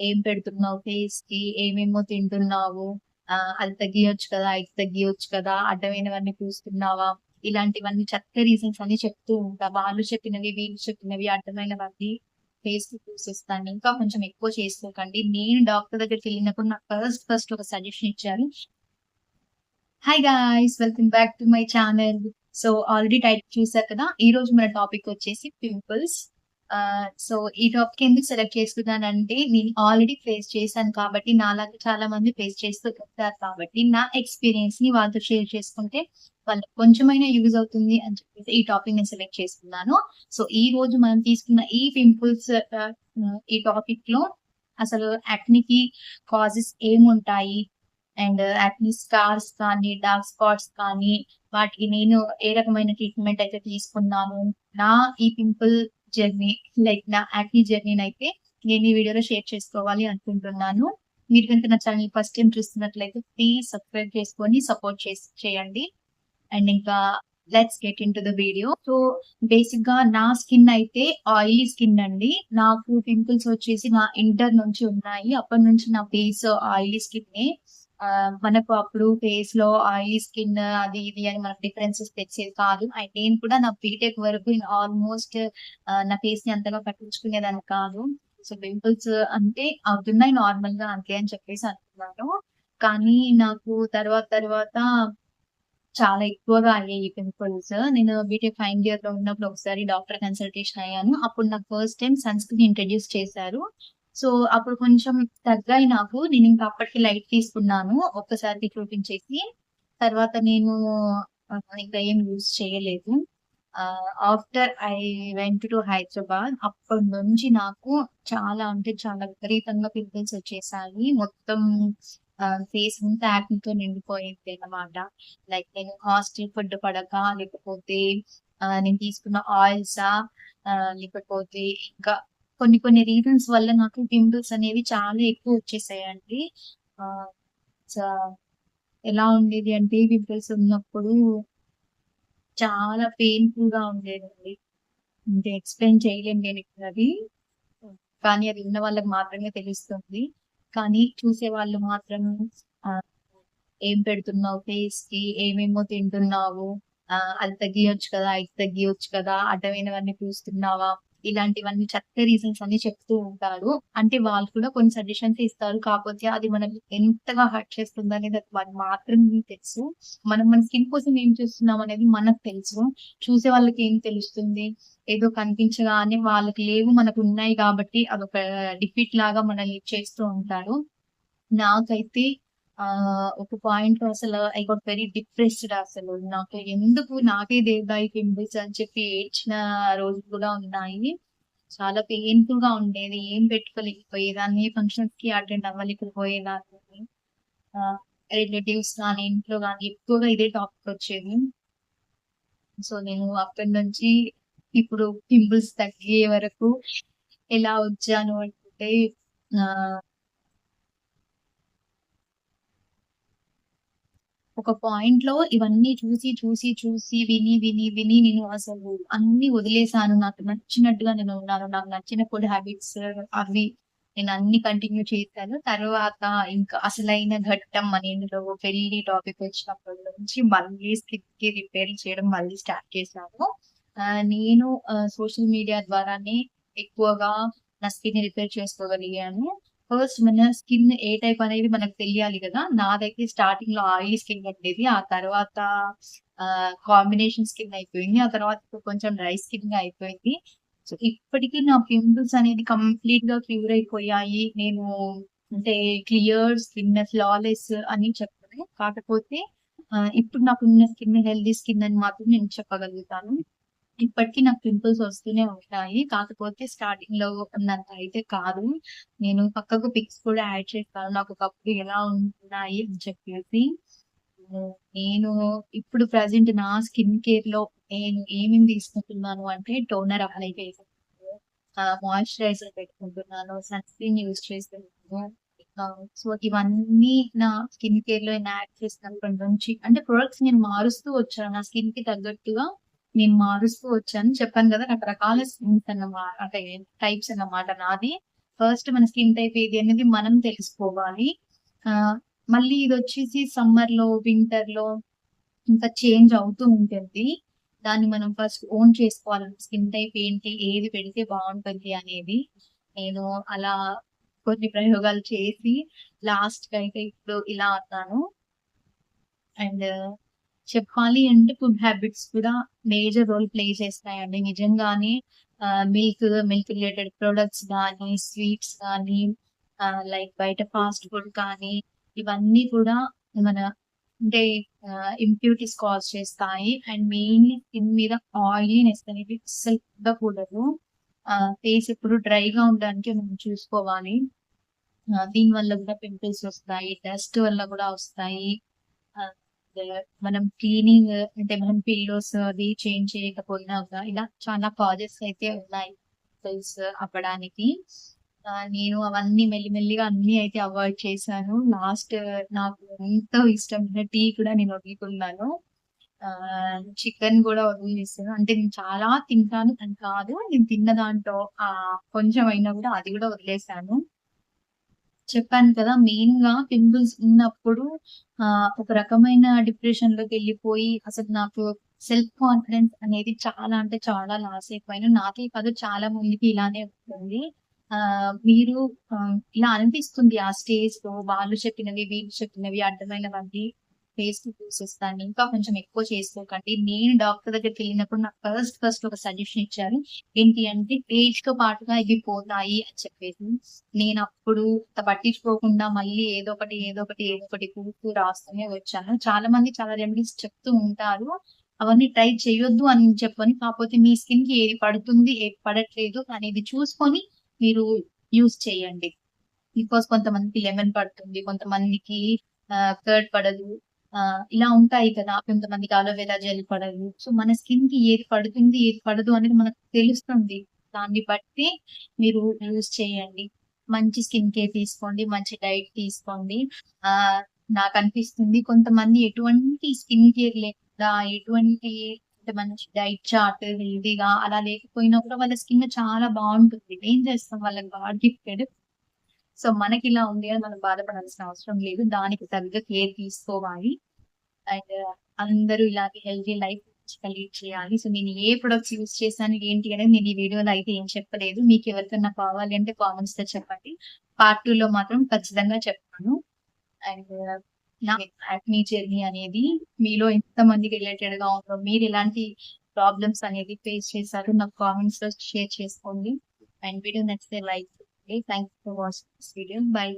ఏం పెడుతున్నావు ఫేస్ కి, ఏమేమో తింటున్నావు, అది తగ్గియొచ్చు కదా, ఇది తగ్గియొచ్చు కదా, అడ్డమైనవన్నీ చూస్తున్నావా, ఇలాంటివన్నీ చక్కగా రీజన్స్ అన్ని చెప్తూ ఉంటా. వాళ్ళు చెప్పినవి, వీళ్ళు చెప్పినవి, అడ్డమైనవన్నీ ఫేస్ కి చూసిస్తాను. ఇంకా కొంచెం ఎక్కువ చేసుకోకండి. నేను డాక్టర్ దగ్గరికి వెళ్ళినప్పుడు నాకు ఫస్ట్ ఒక సజెషన్ ఇచ్చారు. Hi guys, welcome back to my channel. So already title చూసారు కదా. ఈ రోజు మన టాపిక్ వచ్చేసి పింపుల్స్. సో ఈ టాపిక్ ఎందుకు సెలెక్ట్ చేసుకున్నానంటే, నేను ఆల్రెడీ ఫేస్ చేశాను కాబట్టి, నాలాగా చాలా మంది ఫేస్ చేస్తూ ఉంటారు కాబట్టి, నా ఎక్స్పీరియన్స్ ని వాళ్ళతో షేర్ చేసుకుంటే వాళ్ళకి కొంచెమైనా యూజ్ అవుతుంది అని చెప్పేసి ఈ టాపిక్ నేను సెలెక్ట్ చేసుకున్నాను. సో ఈ రోజు మనం తీసుకున్న ఈ పింపుల్స్ ఈ టాపిక్ లో అసలు యాక్నికి కాజెస్ ఏముంటాయి, అండ్ యాక్ని స్కార్స్ కానీ, డార్క్ స్పాట్స్ కానీ, వాటికి నేను ఏ రకమైన ట్రీట్మెంట్ అయితే తీసుకున్నాను, నా ఈ పింపుల్ జర్నీ, లైక్ నా యాక్ని జర్నీనైతే నేను ఈ వీడియోలో షేర్ చేసుకోవాలి అనుకుంటున్నాను. మీరు కనుక నా ఛానల్ ఫస్ట్ టైం చూస్తున్నట్లయితే ప్లీజ్ సబ్స్క్రైబ్ చేసుకొని సపోర్ట్ చేయండి. అండ్ ఇంకా let's get in to the video. So basic గా నా స్కిన్ అయితే ఆయిలీ స్కిన్ అండి. నాకు పింపుల్స్ వచ్చేసి నా ఇంటర్ నుంచి ఉన్నాయి. అప్పటి నుంచి నా ఫేస్ ఆయిలీ స్కిన్. మనకు అప్పుడు ఫేస్ లో ఆయిలీ స్కిన్ అది ఇది అని మనకు డిఫరెన్సెస్ తెచ్చేది కాదు. అండ్ నేను కూడా నా బీటెక్ వరకు ఆల్మోస్ట్ నా ఫేస్ ని అంతగా పట్టించుకునేదాన్ని కాదు. సో పింపుల్స్ అంటే అవుతున్నాయి నార్మల్ గా అంతే అని చెప్పేసి అనుకున్నాను. కానీ నాకు తర్వాత చాలా ఎక్కువగా అయ్యాయి పింపుల్స్. నేను బీటెక్ ఫైనల్ ఇయర్ లో ఉన్నప్పుడు ఒకసారి డాక్టర్ కన్సల్టేషన్ అయ్యాను. అప్పుడు నాకు first time sunscreen introduce చేశారు. సో అప్పుడు కొంచెం తగ్గాయి నాకు. నేను ఇంకా అప్పటికి లైట్ తీసుకున్నాను ఒక్కసారికి చూపించేసి. తర్వాత నేను ఇంకా ఏం యూజ్ చేయలేదు. After I went to Hyderabad, అప్పటి నుంచి నాకు చాలా అంటే చాలా విపరీతంగా పింపుల్స్ వచ్చేసాయి. మొత్తం ఫేస్ అంతా యాక్నితో నిండిపోయింది అన్నమాట. లైక్ నేను హాస్టల్ ఫుడ్ పడక, లేకపోతే నేను తీసుకున్న ఆయిల్సా, లేకపోతే ఇంకా కొన్ని రీజన్స్ వల్ల నాకు పింపుల్స్ అనేవి చాలా ఎక్కువ వచ్చేసాయండి. ఆ ఎలా ఉండేది అంటే, పింపుల్స్ ఉన్నప్పుడు చాలా పెయిన్ఫుల్ గా ఉండేదండి. అంటే ఎక్స్‌ప్లెయిన్ చేయలేను నేనిప్పుడు అది. కానీ అది ఉన్న వాళ్ళకి మాత్రమే తెలుస్తుంది. కానీ చూసేవాళ్ళు మాత్రం ఆహ్, ఏం పెడుతున్నావు ఫేస్‌కి, ఏమేమో తింటున్నావు, అది తగ్గియొచ్చు కదా, ఇది తగ్గియొచ్చు కదా, అడ్డమైనవన్నీ చూస్తున్నావా, ఇలాంటివన్నీ చక్కగా రీజన్స్ అన్ని చెప్తూ ఉంటారు. అంటే వాళ్ళు కూడా కొన్ని సజెషన్స్ ఇస్తారు. కాకపోతే అది మనల్ని ఎంతగా హర్ట్ చేస్తుందనేది అది వాళ్ళకి మాత్రమే తెలుసు. మనం మన స్కిన్ కోసం ఏం చేస్తున్నాం అనేది మనకు తెలుసు. చూసే వాళ్ళకి ఏం తెలుస్తుంది? ఏదో కనిపించగానే వాళ్ళకి లేవు, మనకున్నాయి కాబట్టి అదొక డిఫీట్ లాగా మనల్ని చేస్తూ ఉంటారు. నాకైతే ఒక పాయింట్‌లో అసలు ఐ గాట్ వెరీ డిప్రెస్డ్ అసలు. నాకు ఎందుకు నాకే దేవుడా ఈ పింపుల్స్ అని చెప్పి ఏడ్చిన రోజులు కూడా ఉన్నాయి. చాలా పెయిన్‌ఫుల్‌గా ఉండేది. ఏం పెట్టుకోలేకపోయేదాన్ని. ఫంక్షన్స్‌కి అటెండ్ అవ్వలేకపోయేదాన్ని. ఆహ్, రిలేటివ్స్ గాని, ఇంట్లో గాని ఎక్కువగా ఇదే టాపిక్ వచ్చేది. సో నేను అక్కడి నుంచి ఇప్పుడు పింపుల్స్ తగ్గే వరకు ఎలా వచ్చాను అంటే, ఆహ్, ఒక పాయింట్‌లో ఇవన్నీ చూసి, విని నేను అసలు అన్నీ వదిలేసాను. నాకు నచ్చినట్టుగా నేను ఉన్నాను. నాకు నచ్చిన ఫుడ్ హ్యాబిట్స్ అవి నేను అన్నీ కంటిన్యూ చేశాను. తర్వాత ఇంకా అసలైన ఘట్టం మన ఇందులో పెళ్లి టాపిక్ వచ్చినప్పటి నుంచి మళ్ళీ స్కిన్‌కి రిపేర్ చేయడం మళ్ళీ స్టార్ట్ చేశాను. నేను సోషల్ మీడియా ద్వారానే ఎక్కువగా నా స్కిన్‌ని రిపేర్ చేసుకోగలిగాను. ఫస్ట్ మన స్కిన్ ఏ టైప్ అనేది మనకు తెలియాలి గదా. నాదైతే స్టార్టింగ్‌లో ఆయిలీ స్కిన్ ఉండేది. ఆ తర్వాత కాంబినేషన్ స్కిన్ అయిపోయింది. ఆ తర్వాత ఇప్పుడు కొంచెం డ్రై స్కిన్‌గా అయిపోయింది. సో, ఇప్పటికి నా పింపుల్స్ అనేది కంప్లీట్‌గా క్యూర్ అయిపోయాయి. నేను అంటే క్లియర్ స్కిన్, ఫ్లాలెస్ అని చెప్పను. కాకపోతే ఇప్పుడు నాకున్న స్కిన్ హెల్తీ స్కిన్ అని మాత్రం నేను చెప్పగలుగుతాను. ఇప్పటికి నాకు పింపుల్స్ వస్తూనే ఉంటాయి. కాకపోతే స్టార్టింగ్‌లో ఉన్నంత అయితే కాదు. నేను పక్కకు పిక్స్ కూడా యాడ్ చేస్తాను. నాకు ఒకప్పుడు ఎలా ఉన్నాయి అని చెప్పేసి. నేను ఇప్పుడు ప్రెజెంట్ నా స్కిన్ కేర్‌లో నేను ఏమేమి తీసుకుంటున్నాను అంటే, టోనర్ అప్లై చేస్తున్నాను. మాయిశ్చరైజర్ పెట్టుకుంటున్నాను. సన్ స్క్రీన్ యూజ్ చేస్తున్నాను. సో ఇవన్నీ నా స్కిన్ కేర్‌లో నేను యాడ్ చేసినప్పటి నుంచి అంటే ప్రొడక్ట్స్ నేను మారుస్తూ వచ్చాను. నా స్కిన్‌కి తగ్గట్టుగా నేను మారుస్తూ వచ్చాను. చెప్పాను గదా! రకరకాల స్కిన్స్ అంటే టైప్స్ అన్నమాట నాది. ఫస్ట్ మన స్కిన్ టైప్ ఏది అనేది మనం తెలుసుకోవాలి. ఆహ్, మళ్ళీ ఇదొచ్చేసి సమ్మర్‌లో, వింటర్‌లో ఇంకా చేంజ్ అవుతూ ఉంటుంది. దాన్ని మనం ఫస్ట్ ఓన్ చేసుకోవాలి. స్కిన్ టైప్ ఏంటి? ఏది పెడితే బావుంటది అనేది. నేను అలా కొన్ని ప్రయోగాలు చేసి లాస్ట్‌కయితే ఇప్పుడు ఇలా అన్నాను. అండ్ చెప్పాలి అంటే ఫుడ్ హ్యాబిట్స్ కూడా మేజర్ రోల్ ప్లే చేస్తాయండి. నిజంగానే మిల్క్ రిలేటెడ్ ప్రొడక్ట్స్ గానీ, స్వీట్స్ గానీ, లైక్ బయట ఫాస్ట్ ఫుడ్ కానీ, ఇవన్నీ కూడా మన అంటే ఇంప్యూరిటీస్ కాజ్ చేస్తాయి. అండ్ మెయిన్‌లీ స్కిన్ మీద ఆయిలీనెస్ అనేది అస్సలు ఉండకూడదు. ఫేస్ ఎప్పుడు డ్రైగా ఉండడానికి మనం చూసుకోవాలి. దీనివల్ల కూడా పింపుల్స్ వస్తాయి. డస్ట్ వల్ల కూడా వస్తాయి. ఆహ్, మనం క్లీనింగ్ అంటే మనం పిల్లోస్ అది చేంజ్ చేయకపోయినా కూడా ఇలా చాలా కాజెస్ అయితే ఉన్నాయి పింపుల్స్ అవ్వడానికి. నేను అవన్నీ మెల్లిమెల్లిగా అన్నీ అయితే అవాయిడ్ చేశాను. లాస్ట్ నాకు ఎంతో ఇష్టమైన టీ కూడా నేను వదులుకున్నాను. చికెన్ గూడా వదిలేసాను. అంటే నేను చాలా తింటాను అని కాదు. నేను తిన్న దాంట్లో కొంచెమైనా గూడా అది గూడా వదిలేసాను. చెప్పాను కదా! మెయిన్‌గా పింపుల్స్ ఉన్నప్పుడు ఒక రకమైన డిప్రెషన్‌లోకెళ్ళిపోయి అసలు నాకు సెల్ఫ్ కాన్ఫిడెన్స్ అనేది చాలా అంటే చాలా లాస్ అయిపోయాను. నాకే కాదు చాలా మందికి ఇలానే ఉంటుంది. మీరు ఇలా అనిపిస్తుంది ఆ స్టేజ్‌లో వాళ్ళు చెప్పినవి, వీళ్ళు చెప్పినవి అడ్డమైనవన్నీ ఫేస్ టు ఫేసెస్ దాన్ని ఇంకా కొంచెం ఎక్కువ చేసుకోకండి. నేను డాక్టర్ దగ్గరికెళ్ళినప్పుడు నాకు ఫస్ట్ ఒక సజెషన్ ఇచ్చారు. ఏంటి అంటే ఏజ్‌తో పాటుగా ఇవి పోతాయి అని చెప్పేసి. నేనప్పుడు పట్టించుకోకుండా మళ్ళీ ఏదో ఒకటి కూరుతూ రాస్తూనే వచ్చాను. చాలా మంది చాలా రెమెడీస్ చెప్తూ ఉంటారు. అవన్నీ ట్రై చేయొద్దు అని చెప్పను. కాపోతే మీ స్కిన్‌కి ఏది పడుతుంది, ఏది పడట్లేదు అనేది చూసుకొని మీరు యూజ్ చేయండి. బికాజ్ కొంతమందికి లెమన్ పడుతుంది. కొంతమందికి కర్డ్ పడదు. ఇలా ఉంటాయి కదా! కొంతమందికి అలోవెరా జెల్ పడదు. సో, మన స్కిన్‌కి ఏది పడుతుంది, ఏది పడదు అనేది మనకు తెలుస్తుంది. దాన్ని బట్టి మీరు యూజ్ చేయండి. మంచి స్కిన్ కేర్ తీసుకోండి. మంచి డైట్ తీసుకోండి. ఆహ్, నాకనిపిస్తుంది కొంతమంది ఎటువంటి స్కిన్ కేర్ లేకుండా, ఎటువంటి అంటే మంచి డైట్ చార్ట్ హెల్తీగా అలా లేకపోయినా కూడా వాళ్ళ స్కిన్ చాలా బావుంటుంది. ఏం చేస్తాం వాళ్ళకి గాడ్ గిఫ్టెడ్. సో, మనకిలా ఉంది అని మనం బాధపడాల్సిన అవసరం లేదు. దానికి తగ్గ కేర్ తీసుకోవాలి. అండ్ అందరూ ఇలాగే హెల్తీ లైఫ్ లీడ్ చేయాలి. సో, నేను ఏ ప్రొడక్ట్స్ యూజ్ చేశాను, ఏంటి అనేది నేను ఈ వీడియోలో అయితే ఏం చెప్పలేదు. మీకెవరికన్నా కావాలి అంటే కామెంట్స్‌లో చెప్పండి. పార్ట్ 2లో మాత్రం ఖచ్చితంగా చెప్తాను. అండ్ నా యాక్నీ జర్నీ అనేది మీలో ఎంతమందికి రిలేటెడ్‌గా ఉందో, మీరెలాంటి ప్రాబ్లమ్స్ అనేది ఫేస్ చేశారో నాకు కామెంట్స్‌లో షేర్ చేసుకోండి. అండ్ వీడియో నచ్చితే లైక్ చేయండి. Thank you for watching this video. By.